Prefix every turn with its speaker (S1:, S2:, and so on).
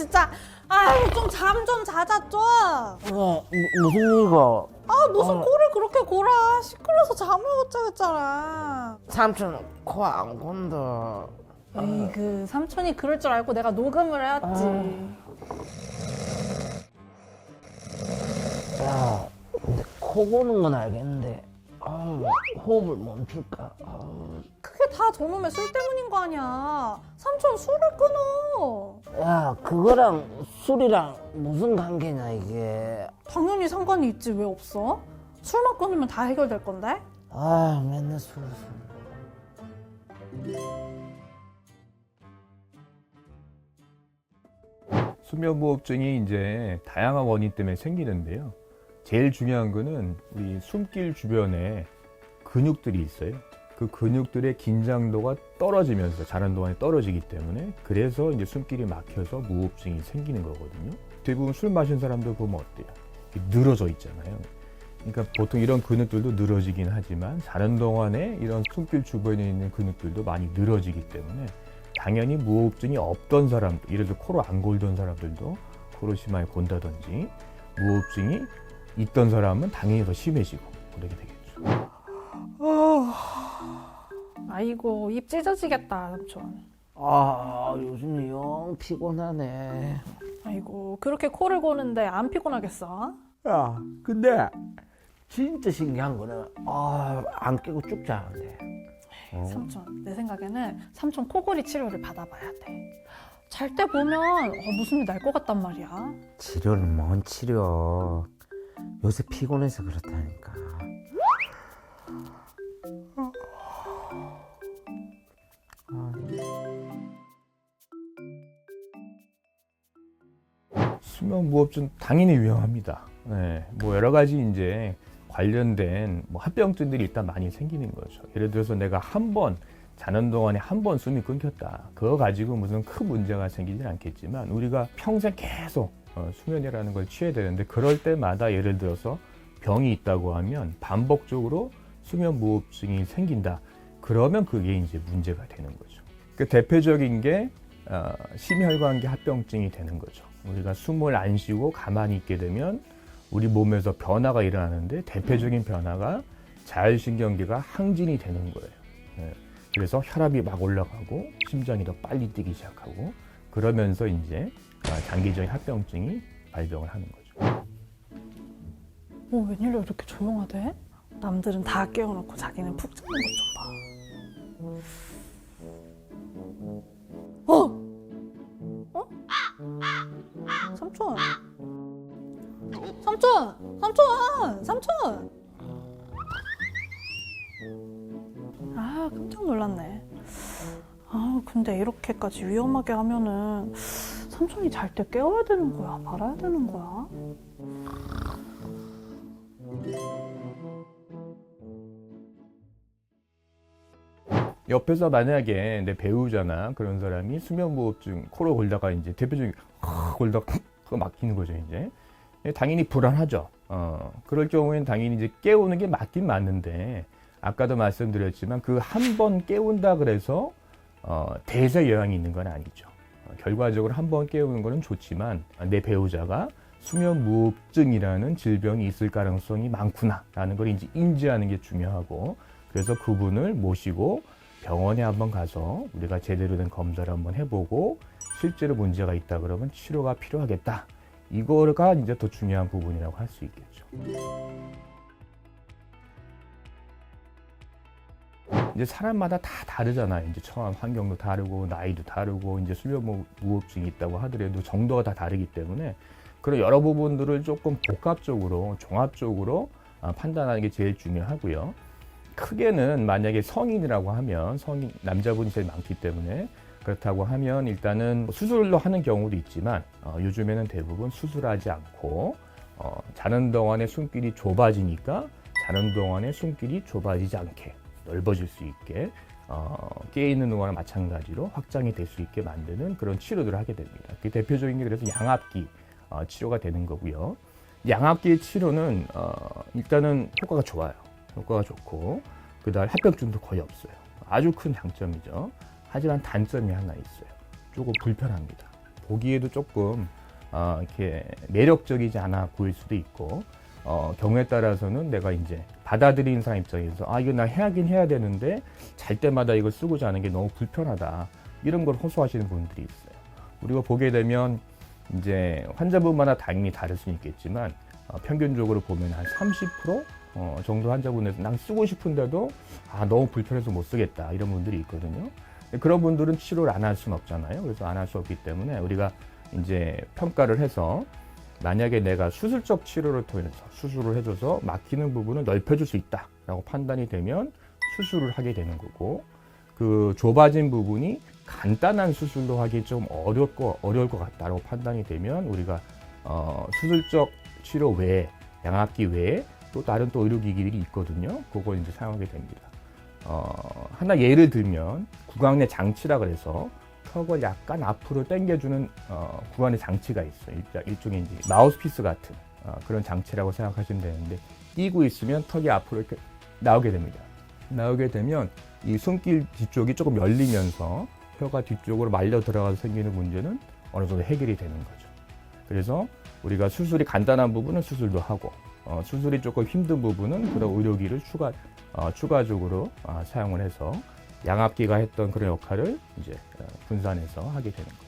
S1: 진짜. 아유, 좀 잠 좀 자자 좀.
S2: 무슨 일이가?
S1: 무슨 코를 그렇게 골아. 시끄러워서 잠을 못 자겠잖아.
S2: 삼촌 코 안 건다.
S1: 에이그, 삼촌이 그럴 줄 알고 내가 녹음을 해왔지.
S2: 야, 근데 코 고는 건 알겠는데 호흡을 멈출까?
S1: 그게 다 저놈의 술 때문인 거 아니야. 삼촌 술을 끊어.
S2: 야, 그거랑 술이랑 무슨 관계냐 이게?
S1: 당연히 상관이 있지. 왜 없어? 술만 끊으면 다 해결될 건데?
S2: 맨날 술.
S3: 수면무호흡증이 이제 다양한 원인 때문에 생기는데요. 제일 중요한 거는 우리 숨길 주변에 근육들이 있어요. 그 근육들의 긴장도가 떨어지면서 자는 동안에 떨어지기 때문에 그래서 이제 숨길이 막혀서 무호흡증이 생기는 거거든요. 대부분 술 마신 사람들 보면 어때요? 늘어져 있잖아요. 그러니까 보통 이런 근육들도 늘어지긴 하지만 자는 동안에 이런 숨길 주변에 있는 근육들도 많이 늘어지기 때문에 당연히 무호흡증이 없던 사람들, 예를 들어 코로 안 골던 사람들도 코로 심하게 곤다든지 무호흡증이 있던 사람은 당연히 더 심해지고 그렇게 되겠죠.
S1: 아이고, 입 찢어지겠다, 삼촌.
S2: 요즘 영 피곤하네.
S1: 아이고, 그렇게 코를 고는데 안 피곤하겠어?
S2: 야, 근데 진짜 신기한 거는 안 깨고 쭉 자는데.
S1: 삼촌, 내 생각에는 삼촌 코골이 치료를 받아봐야 돼. 잘 때 보면 무슨 일 날 것 같단 말이야.
S2: 치료는 뭔 치료? 요새 피곤해서 그렇다니까.
S3: 수면무호흡증 당연히 위험합니다. 네, 뭐 여러 가지 이제 관련된 뭐 합병증들이 일단 많이 생기는 거죠. 예를 들어서 내가 한 번 자는 동안에 한 번 숨이 끊겼다. 그거 가지고 무슨 큰 문제가 생기진 않겠지만 우리가 평생 계속 수면이라는 걸 취해야 되는데 그럴 때마다 예를 들어서 병이 있다고 하면 반복적으로 수면무호흡증이 생긴다. 그러면 그게 이제 문제가 되는 거죠. 그 대표적인 게 심혈관계 합병증이 되는 거죠. 우리가 숨을 안 쉬고 가만히 있게 되면 우리 몸에서 변화가 일어나는데 대표적인 변화가 자율신경계가 항진이 되는 거예요. 네. 그래서 혈압이 막 올라가고 심장이 더 빨리 뛰기 시작하고 그러면서 이제 장기적인 합병증이 발병을 하는 거죠.
S1: 웬일로 이렇게 조용하대? 남들은 다 깨워놓고 자기는 푹 자는 것 좀 봐. 삼촌! 삼촌! 깜짝 놀랐네. 근데 이렇게까지 위험하게 하면은 삼촌이 잘 때 깨워야 되는 거야? 말아야 되는 거야?
S3: 옆에서 만약에 내 배우자나 그런 사람이 수면무호흡증 코로 골다가 이제 대표적인 골다가 막히는 거죠 이제. 당연히 불안하죠. 그럴 경우에는 당연히 이제 깨우는 게 맞긴 맞는데 아까도 말씀드렸지만 그 한 번 깨운다 그래서 대세 영향이 있는 건 아니죠. 결과적으로 한 번 깨우는 거는 좋지만 내 배우자가 수면무호흡증이라는 질병이 있을 가능성이 많구나라는 걸 이제 인지하는 게 중요하고 그래서 그분을 모시고 병원에 한번 가서 우리가 제대로 된 검사를 한번 해보고 실제로 문제가 있다 그러면 치료가 필요하겠다. 이거가 이제 더 중요한 부분이라고 할 수 있겠죠. 이제 사람마다 다 다르잖아요. 이제 처한 환경도 다르고 나이도 다르고 이제 수면무호흡증이 있다고 하더라도 정도가 다 다르기 때문에 그런 여러 부분들을 조금 복합적으로 종합적으로 판단하는 게 제일 중요하고요. 크게는 만약에 성인이라고 하면 성인 남자분이 제일 많기 때문에 그렇다고 하면 일단은 수술로 하는 경우도 있지만 요즘에는 대부분 수술하지 않고 자는 동안에 숨길이 좁아지니까 자는 동안에 숨길이 좁아지지 않게 넓어질 수 있게 깨있는 동안과 마찬가지로 확장이 될 수 있게 만드는 그런 치료들을 하게 됩니다. 그 대표적인 게 그래서 양압기 치료가 되는 거고요. 양압기의 치료는 일단은 효과가 좋아요. 효과가 좋고 그다음 합병증도 거의 없어요. 아주 큰 장점이죠. 하지만 단점이 하나 있어요. 조금 불편합니다. 보기에도 조금 이렇게 매력적이지 않아 보일 수도 있고 경우에 따라서는 내가 이제 받아들이는 사람 입장에서 이거 나 해야긴 해야 되는데 잘 때마다 이걸 쓰고 자는 게 너무 불편하다 이런 걸 호소하시는 분들이 있어요. 우리가 보게 되면 이제 환자분마다 당연히 다를 수는 있겠지만 평균적으로 보면 한 30% 정도 환자분에서 난 쓰고 싶은데도 너무 불편해서 못 쓰겠다 이런 분들이 있거든요. 그런 분들은 치료를 안 할 수는 없잖아요. 그래서 안 할 수 없기 때문에 우리가 이제 평가를 해서 만약에 내가 수술적 치료를 통해서 수술을 해줘서 막히는 부분을 넓혀줄 수 있다라고 판단이 되면 수술을 하게 되는 거고, 그 좁아진 부분이 간단한 수술로 하기 좀 어려울 것 같다라고 판단이 되면 우리가 수술적 치료 외에 양압기 외에 또 다른 또 의료기기들이 있거든요. 그걸 이제 사용하게 됩니다. 하나 예를 들면 구강내 장치라 그래서 턱을 약간 앞으로 당겨주는 구강내 장치가 있어요. 일종의 이제 마우스피스 같은 그런 장치라고 생각하시면 되는데, 끼고 있으면 턱이 앞으로 이렇게 나오게 됩니다. 나오게 되면 이 손길 뒤쪽이 조금 열리면서 혀가 뒤쪽으로 말려 들어가서 생기는 문제는 어느 정도 해결이 되는 거죠. 그래서 우리가 수술이 간단한 부분은 수술도 하고 수술이 조금 힘든 부분은 그런 의료기를 추가적으로 사용을 해서 양압기가 했던 그런 역할을 이제 분산해서 하게 되는 거죠.